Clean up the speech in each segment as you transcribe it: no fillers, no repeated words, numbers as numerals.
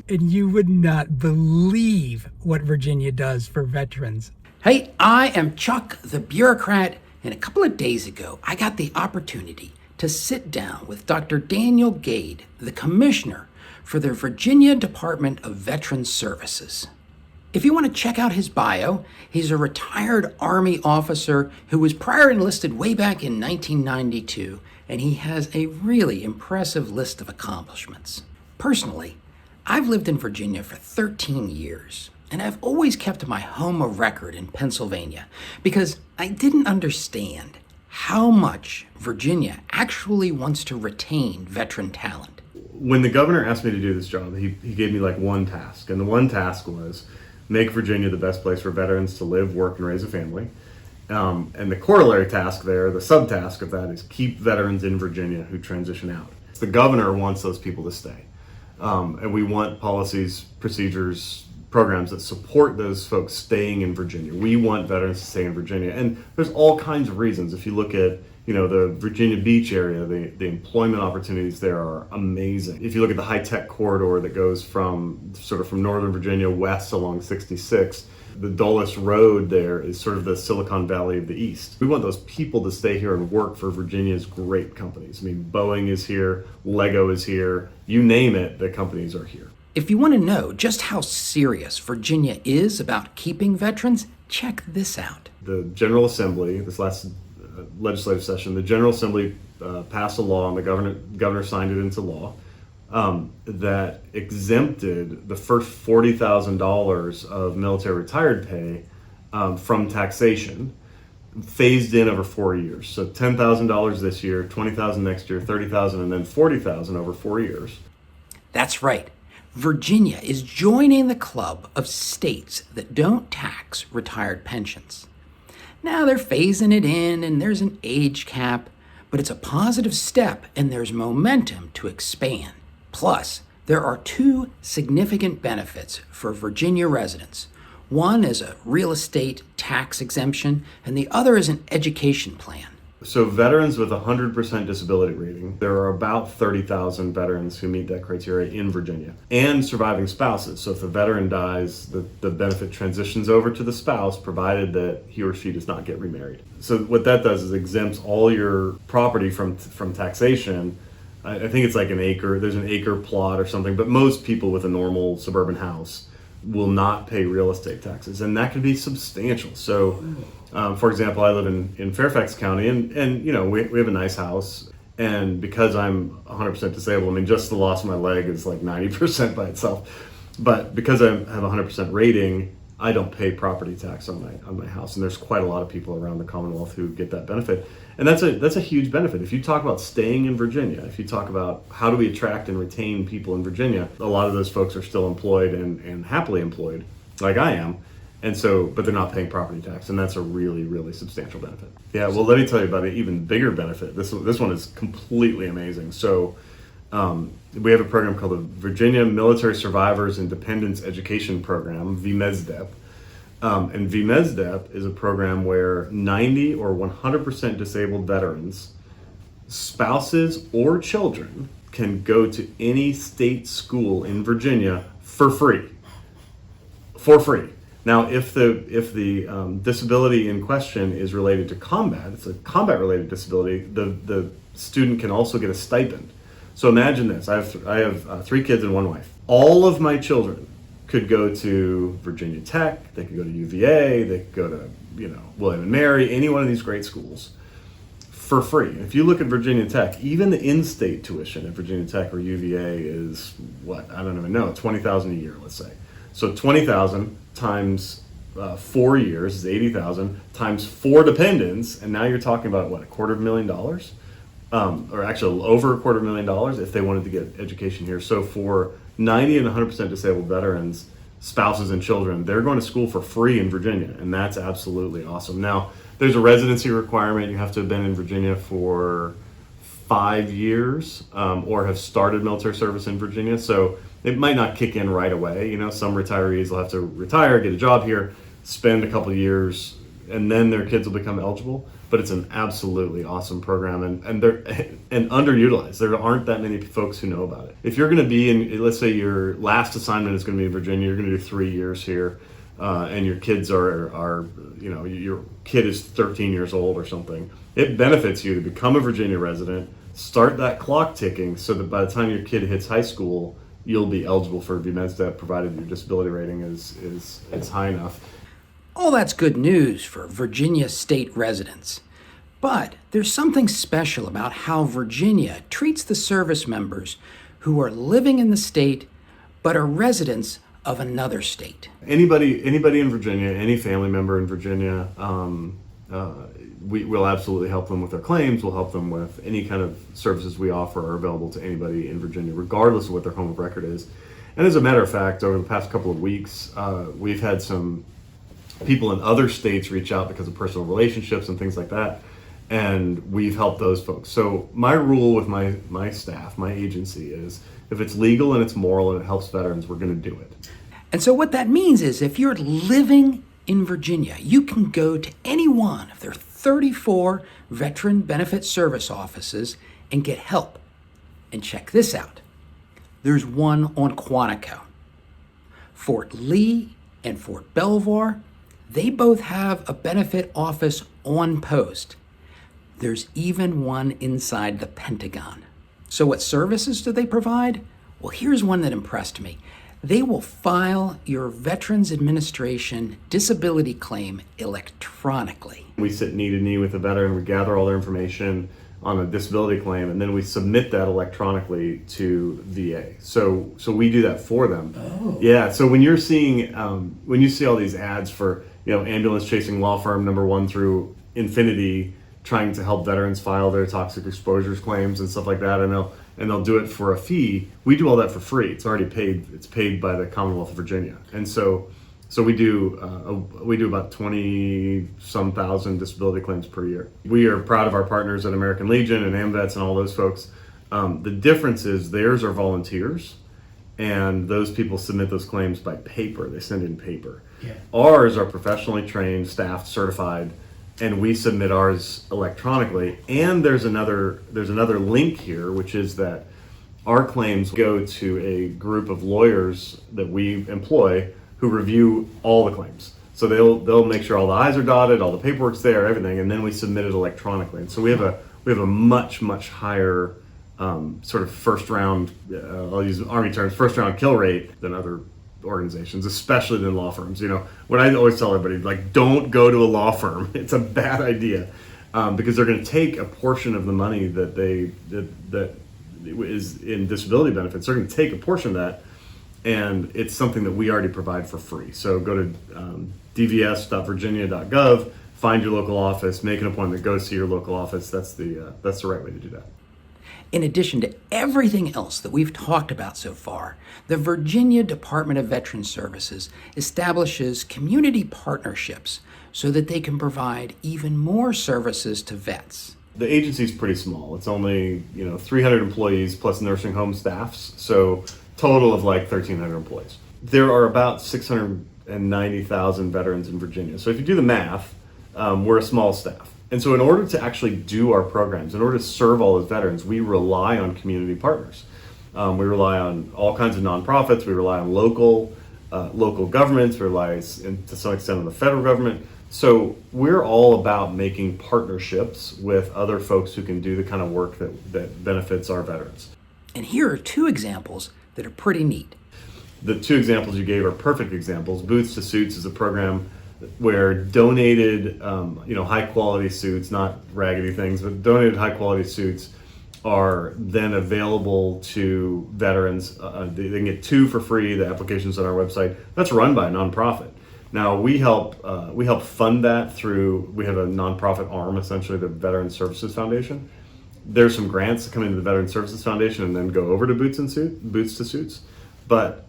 and you would not believe what Virginia does for veterans. Hey, I am Chuck the bureaucrat, and a couple of days ago I got the opportunity to sit down with Dr. Daniel Gade, the commissioner for the Virginia Department of Veterans Services. If you want to check out his bio, he's a retired Army officer who was prior enlisted way back in 1992, and he has a really impressive list of accomplishments. Personally, I've lived in Virginia for 13 years, and I've always kept my home of record in Pennsylvania because I didn't understand how much Virginia actually wants to retain veteran talent. When the governor asked me to do this job, he gave me like one task, and the one task was make Virginia the best place for veterans to live, work, and raise a family. And the corollary task there, the subtask of that, is keep veterans in Virginia who transition out. The governor wants those people to stay. And we want policies, procedures, programs that support those folks staying in Virginia. We want veterans to stay in Virginia. And there's all kinds of reasons. If you look at the Virginia Beach area, the employment opportunities there are amazing. If you look at the high-tech corridor that goes from Northern Virginia west along 66, the Dulles Road there is sort of the Silicon Valley of the East. We want those people to stay here and work for Virginia's great companies. I mean, Boeing is here, Lego is here, you name it, the companies are here. If you want to know just how serious Virginia is about keeping veterans, check this out. The General Assembly, this last legislative session, the General Assembly passed a law, and the governor signed it into law, that exempted the first $40,000 of military retired pay from taxation, phased in over 4 years. So $10,000 this year, $20,000 next year, $30,000, and then $40,000 over 4 years. That's right. Virginia is joining the club of states that don't tax retired pensions. Now they're phasing it in and there's an age cap, but it's a positive step and there's momentum to expand. Plus, there are two significant benefits for Virginia residents. One is a real estate tax exemption and the other is an education plan. So veterans with 100% disability rating, there are about 30,000 veterans who meet that criteria in Virginia, and surviving spouses. So if the veteran dies, the benefit transitions over to the spouse, provided that he or she does not get remarried. So what that does is exempts all your property from taxation. I think it's like an acre, there's an acre plot or something, but most people with a normal suburban house will not pay real estate taxes, and that can be substantial. So, for example, I live in Fairfax County, and we have a nice house, and because I'm 100% disabled, I mean, just the loss of my leg is like 90% by itself, but because I have a 100% rating, I don't pay property tax on my house, and there's quite a lot of people around the Commonwealth who get that benefit, and that's a huge benefit. If you talk about staying in Virginia, if you talk about how do we attract and retain people in Virginia, a lot of those folks are still employed and happily employed, like I am, and so, but they're not paying property tax, and that's a really, really substantial benefit. Yeah, well, let me tell you about an even bigger benefit. This one is completely amazing. So. We have a program called the Virginia Military Survivors and Dependents Education Program, VMESDEP. And VMESDEP is a program where 90 or 100% disabled veterans, spouses or children, can go to any state school in Virginia for free. For free. Now, if the disability in question is related to combat, it's a combat-related disability, the student can also get a stipend. So imagine this, I have 3 kids and 1 wife. All of my children could go to Virginia Tech, they could go to UVA, they could go to William and Mary, any one of these great schools for free. If you look at Virginia Tech, even the in-state tuition at Virginia Tech or UVA is what? I don't even know, $20,000 a year, let's say. So $20,000 times 4 years is $80,000 times 4 dependents, and now you're talking about what, $250,000? Or actually over $250,000 if they wanted to get education here. So for 90 and 100% disabled veterans, spouses and children, they're going to school for free in Virginia, and that's absolutely awesome. Now, there's a residency requirement. You have to have been in Virginia for 5 years or have started military service in Virginia. So it might not kick in right away. Some retirees will have to retire, get a job here, spend a couple of years, and then their kids will become eligible. but it's an absolutely awesome program, and they're and underutilized. There aren't that many folks who know about it. If you're going to be in, let's say your last assignment is going to be in Virginia, you're going to do 3 years here, and your kids are your kid is 13 years old or something. It benefits you to become a Virginia resident, start that clock ticking, so that by the time your kid hits high school, you'll be eligible for VMESDEP, provided your disability rating is high enough. All that's good news for Virginia state residents. But there's something special about how Virginia treats the service members who are living in the state but are residents of another state. Anybody in Virginia, any family member in Virginia, we will absolutely help them with their claims. We'll help them with any kind of services we offer are available to anybody in Virginia, regardless of what their home of record is. And as a matter of fact, over the past couple of weeks, we've had some people in other states reach out because of personal relationships and things like that, and we've helped those folks. So my rule with my staff, my agency, is if it's legal and it's moral and it helps veterans, we're going to do it. And so what that means is if you're living in Virginia, you can go to any one of their 34 Veteran Benefit Service offices and get help. And check this out. There's one on Quantico. Fort Lee and Fort Belvoir, they both have a benefit office on post. There's even one inside the Pentagon. So what services do they provide? Well, here's one that impressed me. They will file your Veterans Administration disability claim electronically. We sit knee to knee with the veteran, we gather all their information on a disability claim, and then we submit that electronically to VA. So we do that for them. Oh. Yeah. So when you're seeing, when you see all these ads for, ambulance chasing law firm number 1 through infinity, trying to help veterans file their toxic exposures claims and stuff like that, and they'll do it for a fee. We do all that for free. It's already paid. It's paid by the Commonwealth of Virginia, and so we do about 20-some thousand disability claims per year. We are proud of our partners at American Legion and AMVETS and all those folks. The difference is theirs are volunteers, and those people submit those claims by paper. They send in paper. Yeah. Ours are professionally trained, staffed, certified, and we submit ours electronically. And there's another link here, which is that our claims go to a group of lawyers that we employ who review all the claims. So they'll make sure all the I's are dotted, all the paperwork's there, everything, and then we submit it electronically. And so we have a much higher sort of first round, I'll use Army terms, first round kill rate than other organizations, especially than law firms. What I always tell everybody, like, don't go to a law firm. It's a bad idea, because they're going to take a portion of the money that is in disability benefits. They're going to take a portion of that, and it's something that we already provide for free. So go to dvs.virginia.gov, find your local office, make an appointment, go see your local office. That's the right way to do that. In addition to everything else that we've talked about so far, the Virginia Department of Veterans Services establishes community partnerships so that they can provide even more services to vets. The agency's pretty small. It's only 300 employees plus nursing home staffs, so total of like 1,300 employees. There are about 690,000 veterans in Virginia. So if you do the math, we're a small staff. And so in order to actually do our programs, in order to serve all those veterans, we rely on community partners. We rely on all kinds of nonprofits. We rely on local governments. We rely, to some extent, on the federal government. So we're all about making partnerships with other folks who can do the kind of work that benefits our veterans. And here are 2 examples that are pretty neat. The 2 examples you gave are perfect examples. Boots to Suits is a program where donated, high quality suits, not raggedy things, but donated high quality suits are then available to veterans. They can get 2 for free. The application's on our website. That's run by a nonprofit. Now we help fund that through. We have a nonprofit arm, essentially the Veterans Services Foundation. There's some grants that come into the Veterans Services Foundation and then go over to Boots to Suits, but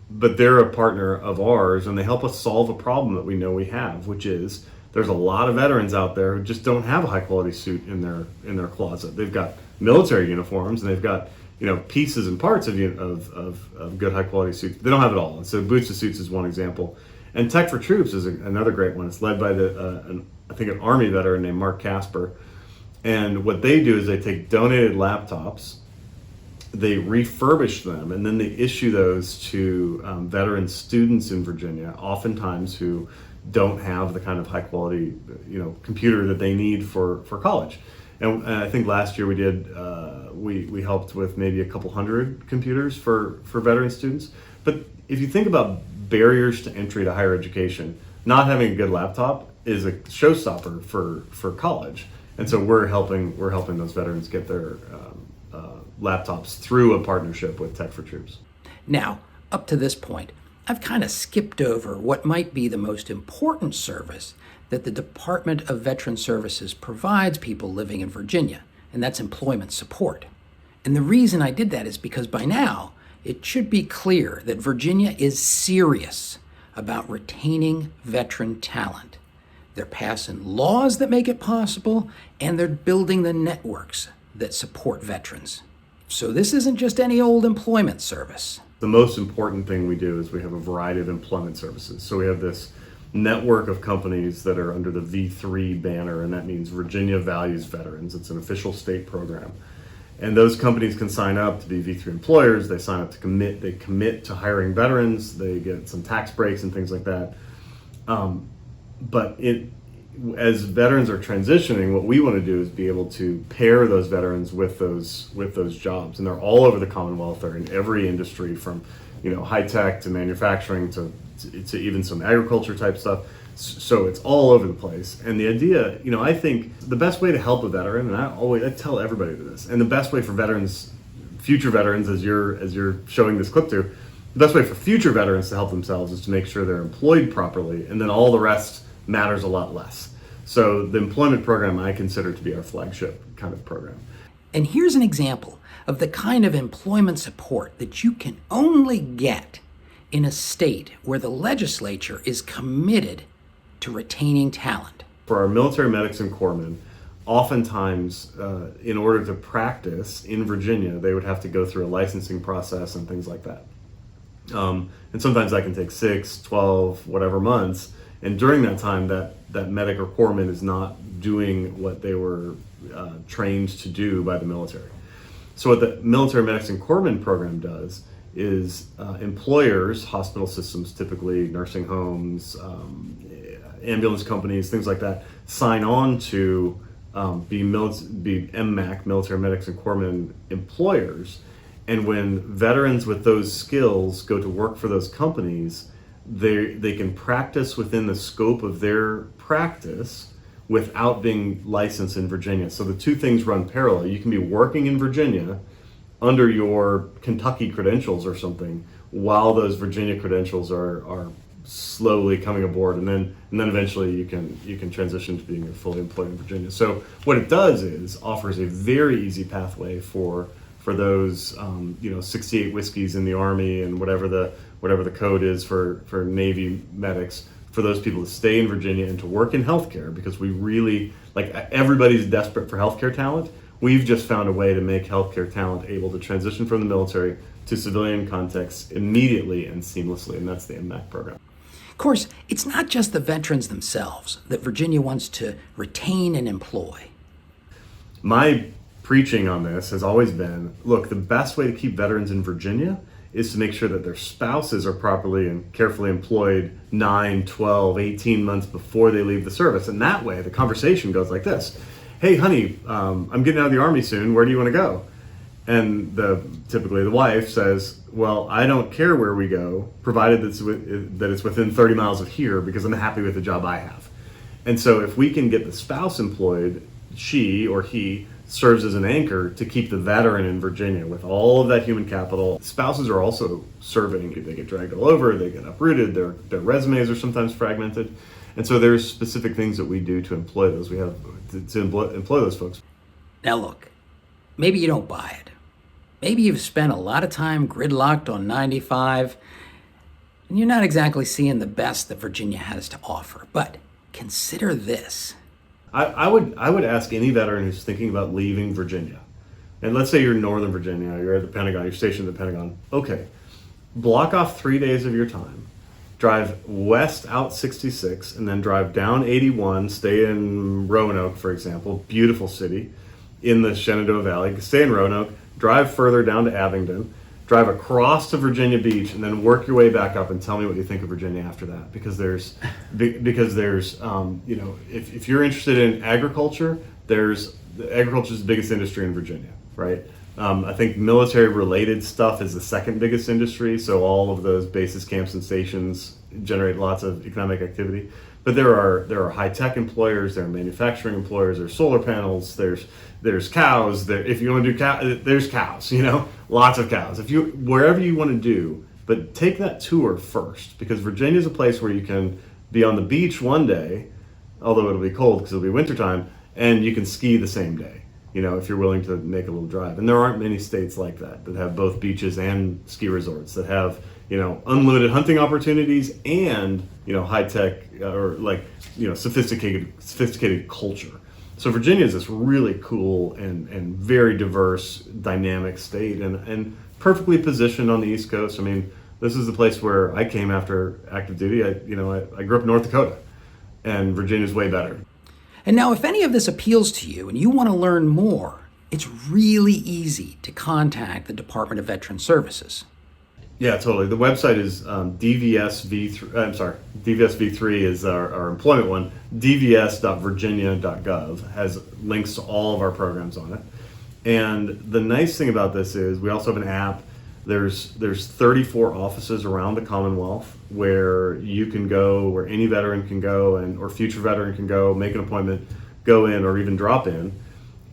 they're a partner of ours, and they help us solve a problem that we know we have, which is there's a lot of veterans out there who just don't have a high quality suit in their closet. They've got military uniforms and they've got pieces and parts of good high quality suits. They don't have it all. And so Boots to Suits is one example, and Tech for Troops is another great one. It's led by I think an Army veteran named Mark Casper. And what they do is they take donated laptops, they refurbish them, and then they issue those to veteran students in Virginia, oftentimes who don't have the kind of high quality, computer that they need for college. And I think last year we did, we helped with maybe a couple hundred computers for veteran students. But if you think about barriers to entry to higher education, not having a good laptop is a showstopper for college. And so we're helping those veterans get their laptops through a partnership with Tech for Troops. Now, up to this point, I've kind of skipped over what might be the most important service that the Department of Veteran Services provides people living in Virginia, and that's employment support. And the reason I did that is because by now, it should be clear that Virginia is serious about retaining veteran talent. They're passing laws that make it possible, and they're building the networks that support veterans. So this isn't just any old employment service. The most important thing we do is we have a variety of employment services. So we have this network of companies that are under the V3 banner, and that means Virginia Values Veterans. It's an official state program. And those companies can sign up to be V3 employers. They sign up to commit to hiring veterans. They get some tax breaks and things like that. But as veterans are transitioning, what we want to do is be able to pair those veterans with those jobs, and they're all over the Commonwealth. They're in every industry, from high tech to manufacturing to even some agriculture type stuff. So it's all over the place. And the idea, I think the best way to help a veteran, and I tell everybody this, and the best way for veterans, future veterans, as you're showing this clip to, the best way for future veterans to help themselves is to make sure they're employed properly, and then all the rest matters a lot less. So the employment program I consider to be our flagship kind of program. And here's an example of the kind of employment support that you can only get in a state where the legislature is committed to retaining talent. For our military medics and corpsmen, oftentimes in order to practice in Virginia, they would have to go through a licensing process and things like that. And sometimes that can take 6, 12, whatever months. And during that time, that medic or corpsman is not doing what they were trained to do by the military. So what the military medics and corpsmen program does is employers, hospital systems, typically nursing homes, ambulance companies, things like that, sign on to be MMAC, military medics and corpsmen employers. And when veterans with those skills go to work for those companies, they can practice within the scope of their practice without being licensed in Virginia. So the two things run parallel. You can be working in Virginia under your Kentucky credentials or something, while those Virginia credentials are slowly coming aboard, and then eventually you can transition to being fully employed in Virginia. So what it does is offers a very easy pathway for those 68 whiskeys in the Army and whatever the code is for Navy medics, for those people to stay in Virginia and to work in healthcare, because we really, everybody's desperate for healthcare talent. We've just found a way to make healthcare talent able to transition from the military to civilian contexts immediately and seamlessly, and that's the MMAC program. Of course, it's not just the veterans themselves that Virginia wants to retain and employ. My preaching on this has always been, look, the best way to keep veterans in Virginia is to make sure that their spouses are properly and carefully employed 9, 12, 18 months before they leave the service. And that way, the conversation goes like this. Hey, honey, I'm getting out of the Army soon. Where do you want to go? And typically the wife says, well, I don't care where we go, provided that it's within 30 miles of here, because I'm happy with the job I have. And so if we can get the spouse employed, she or he serves as an anchor to keep the veteran in Virginia with all of that human capital. Spouses are also serving. They get dragged all over, they get uprooted, their resumes are sometimes fragmented. And so there's specific things that we do to employ those. We have to employ those folks. Now look, maybe you don't buy it. Maybe you've spent a lot of time gridlocked on 95, and you're not exactly seeing the best that Virginia has to offer. But consider this. I would ask any veteran who's thinking about leaving Virginia, and let's say you're in Northern Virginia, you're at the Pentagon, you're stationed at the Pentagon. Okay, block off 3 days of your time drive west out 66, and then drive down 81, stay in Roanoke, for example, beautiful city in the Shenandoah Valley, stay in Roanoke, drive further down to Abingdon, drive across to Virginia Beach, and then work your way back up and tell me what you think of Virginia after that. Because there's if you're interested in agriculture, agriculture is the biggest industry in Virginia, right? I think military-related stuff is the second biggest industry, so all of those bases, camps, and stations generate lots of economic activity. But there are high-tech employers, there are manufacturing employers, there's solar panels, there's cows. If you want to do there's cows. Lots of cows. Wherever you want to do, but take that tour first, because Virginia is a place where you can be on the beach one day, although it'll be cold because it'll be wintertime, and you can ski the same day. If you're willing to make a little drive. And there aren't many states like that have both beaches and ski resorts, that have, unlimited hunting opportunities and, high-tech or sophisticated culture. So Virginia is this really cool and very diverse, dynamic state, and perfectly positioned on the East Coast. I mean, this is the place where I came after active duty. I grew up in North Dakota, and Virginia's way better. And now, if any of this appeals to you and you want to learn more, it's really easy to contact the Department of Veteran Services. Yeah, totally. The website is DVSV3. DVSV3 is our employment one. dvs.virginia.gov has links to all of our programs on it. And the nice thing about this is we also have an app. There's 34 offices around the Commonwealth where you can go, where any veteran can go, or future veteran can go, make an appointment, go in, or even drop in.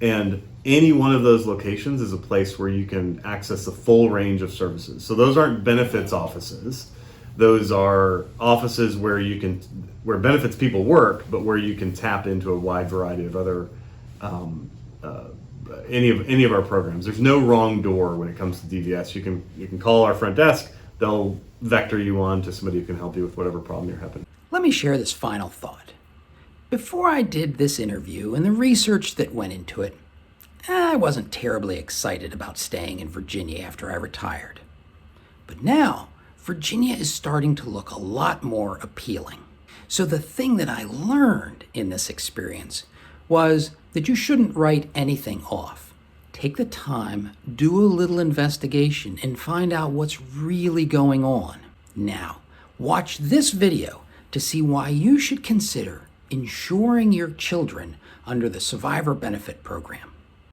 And any one of those locations is a place where you can access the full range of services. So those aren't benefits offices. Those are offices where where benefits people work, but where you can tap into a wide variety of other any of our programs. There's no wrong door when it comes to DVS. You can call our front desk. They'll vector you on to somebody who can help you with whatever problem you're having. Let me share this final thought. Before I did this interview and the research that went into it, I wasn't terribly excited about staying in Virginia after I retired. But now, Virginia is starting to look a lot more appealing. So the thing that I learned in this experience was that you shouldn't write anything off. Take the time, do a little investigation, and find out what's really going on. Now, watch this video to see why you should consider insuring your children under the Survivor Benefit Program.